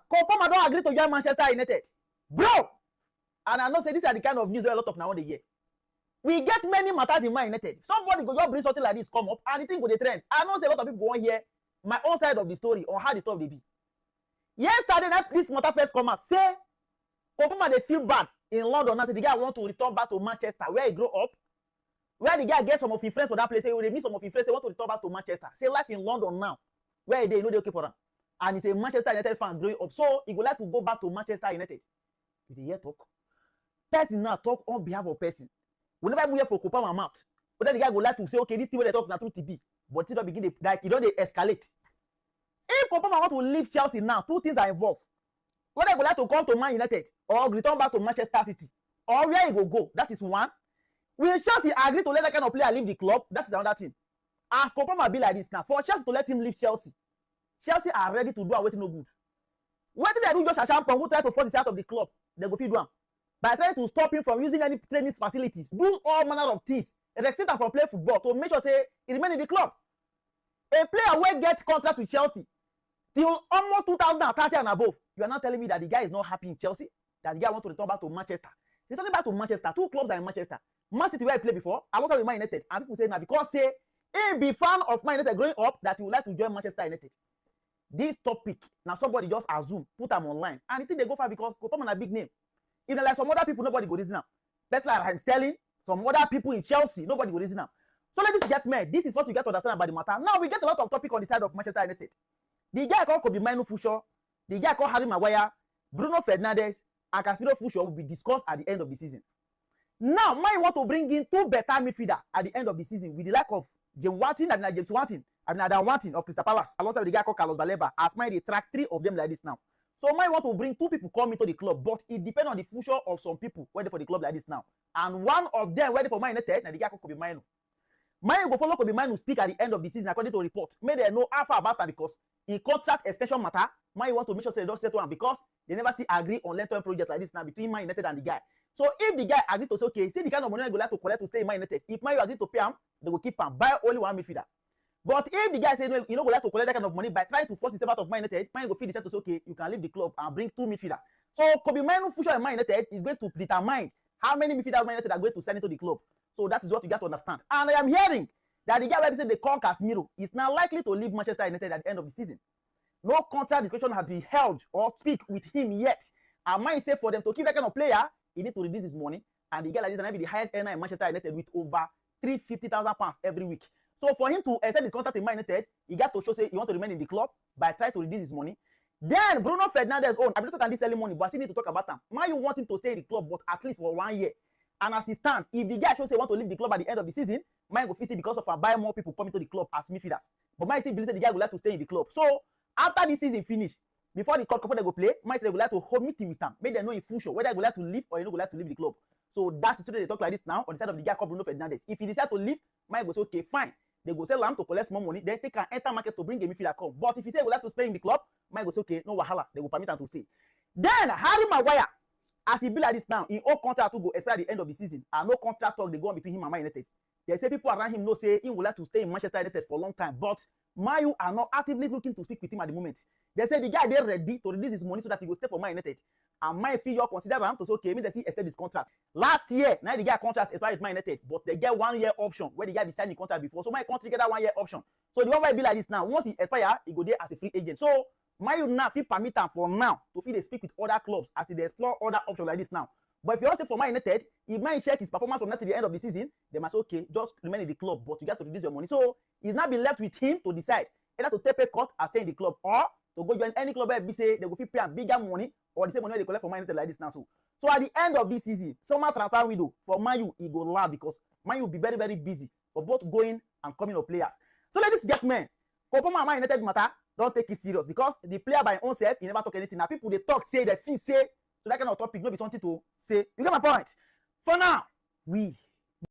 Kompoma don't agree to join Manchester United. Bro! And I know say this are the kind of news where a lot of now on the year. We get many matters in Man United. Somebody go just bring something like this come up and the thing go the trend. I know say a lot of people want hear my own side of the story on how the stuff they be. Yesterday, this matter first come out. Say Kompoma they feel bad in London. Now say the guy want to return back to Manchester where he grew up. Where the guy get some of his friends for that place. Say they meet some of his friends. They want to return back to Manchester. Say life in London now. Where they know they okay for him. And he's a Manchester United fan growing up. So he would like to go back to Manchester United. Did you hear talk? Person now talk on behalf of person. Whenever we hear for Kompoma mouth, but then the guy go like to say, okay, this thing where they talk na true TB. But it don't begin like it don't they escalate. If Kompoma want to leave Chelsea now, two things are involved. Whether he go like to come to Man United or return back to Manchester City, or where he go, that is one. Will Chelsea agree to let that kind of player leave the club? That is another thing. As Kompoma be like this now, for Chelsea to let him leave Chelsea, Chelsea are ready to do away no good. What did they do just a champion who try to force his out of the club? They go feed one. By trying to stop him from using any training facilities, do all manner of things, restrict him from playing football to make sure say he remain in the club. A player will get contract with Chelsea till almost 2030 and above. You are not telling me that the guy is not happy in Chelsea, that the guy want to return back to Manchester. Returning back to Manchester, two clubs are in Manchester. Man City where he played before, alongside with Man United, and people say now because say he be fan of Man United growing up that he would like to join Manchester United. This topic now somebody just assume, put them online, and I think they go far because Kompoma a big name. Even like some other people, nobody go this now. Best like I'm telling some other people in Chelsea, nobody go this now. So ladies and gentlemen, this is what we get to understand about the matter. Now we get a lot of topic on the side of Manchester United. The guy called Casemiro Fuchs, the guy called Harry Maguire, Bruno Fernandes, and Casemiro Fuchs will be discussed at the end of the season. Now, Man want to bring in two better midfielders at the end of the season with the lack of James Watkins and James Watkins and Adam Watkins of Crystal Palace, alongside with the guy called Carlos Baleba. As Man they track three of them like this now. So Man want to bring two people come into the club, but it depends on the future of some people whether for the club like this now. And one of them whether for Man United, and the guy called Casemiro. Man go follow Casemiro speak at the end of the season according to report. May they know how far about that because in contract extension matter, Man want to make sure they don't settle one because they never see agree on long-term project like this now between Man United and the guy. So if the guy agree to say, okay, see the kind of money I go like to collect to stay in Man United, if Man agree to pay him, they will keep him, buy only one midfielder. But if the guy say no, you know, go like to collect that kind of money by trying to force himself out of Man United, Man go feel decide to say, okay, you can leave the club and bring two midfielders. So Casemiro future in Man United is going to determine how many midfielders Man United are going to send into the club. So that is what you got to understand. And I am hearing that the guy where they say they call Casemiro is now likely to leave Manchester United at the end of the season. No contract discussion has been held or speak with him yet. And Man say for them to keep that kind of player, he need to reduce his money. And the guy like this is be the highest earner in Manchester United with over £350,000 every week. So for him to extend his contract in Man United, he got to show say he want to remain in the club by trying to reduce his money. Then Bruno Fernandes own. I been talking this early morning, but I still need to talk about him. Man, you want him to stay in the club, but at least for 1 year. And as he stands, if the guy shows say want to leave the club at the end of the season, Man go fix it because of buy more people coming to the club as midfielders. But Man still believes the guy would like to stay in the club. So after this season finish, before the couple they go play, Man they would like to hold meeting with him. Make them know in full show whether he would like to leave or he would like to leave the club. So that is why they talk like this now on the side of the guy called Bruno Fernandes. If he decide to leave, Man go say okay, fine. They go sell him to collect more money. Then they can enter market to bring a midfielder come. But if he say he would like to stay in the club, Man go say okay, no wahala. They will permit him to stay. Then Harry Maguire, as he be like this now, in all contract to go expire at the end of the season, and no contract talk they go on between him and Man United. They say people around him know say he would like to stay in Manchester United for a long time, but Man U are not actively looking to speak with him at the moment. They say the guy they ready to release his money so that he will stay for Man United. And Man feel you consider him to say okay, maybe they see extend his contract. Last year, now the guy contract expired with Man United, but they get 1 year option where the guy be signing contract before. So Man can't get that 1 year option. So the one why be like this now, once he expire, he go there as a free agent. So Man U now feel permit him for now to feel they speak with other clubs as they explore other options like this now. But if you want to stay for Man United, if Man check his performance from now to the end of the season, they must say, okay, just remain in the club, but you got to reduce your money. So he's now been left with him to decide either to take a cut and stay in the club or to go join any club where they say they will pay a bigger money or the same money they collect for Man United like this now. So at the end of this season, summer transfer window for Man U, he go loud because Man U will be very, very busy for both going and coming of players. So ladies and gentlemen, Kompoma Man United matter, don't take it serious because the player by his own self, he never talk anything. Now people they talk, say, they feel, say, so that kind of topic, not be something to say. You get my point? For now, we